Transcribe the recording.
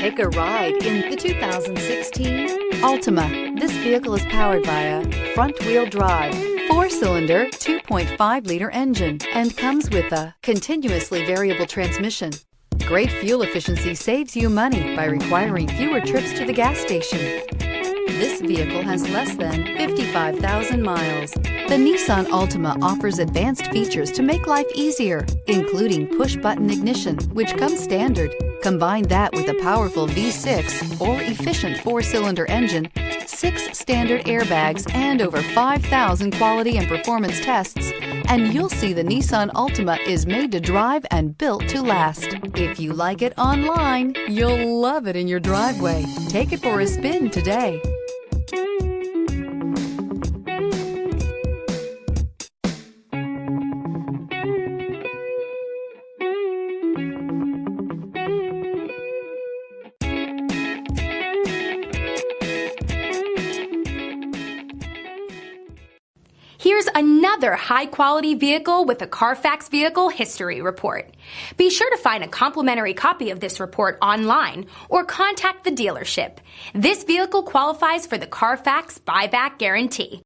Take a ride in the 2016 Altima. This vehicle is powered by a front-wheel drive, 4-cylinder, 2.5-liter engine, and comes with a continuously variable transmission. Great fuel efficiency saves you money by requiring fewer trips to the gas station. This vehicle has less than 55,000 miles. The Nissan Altima offers advanced features to make life easier, including push-button ignition, which comes standard. Combine that with a powerful V6 or efficient 4-cylinder engine, 6 standard airbags, and over 5,000 quality and performance tests, and you'll see the Nissan Altima is made to drive and built to last. If you like it online, you'll love it in your driveway. Take it for a spin today. Here's another high-quality vehicle with a Carfax Vehicle History Report. Be sure to find a complimentary copy of this report online or contact the dealership. This vehicle qualifies for the Carfax Buyback Guarantee.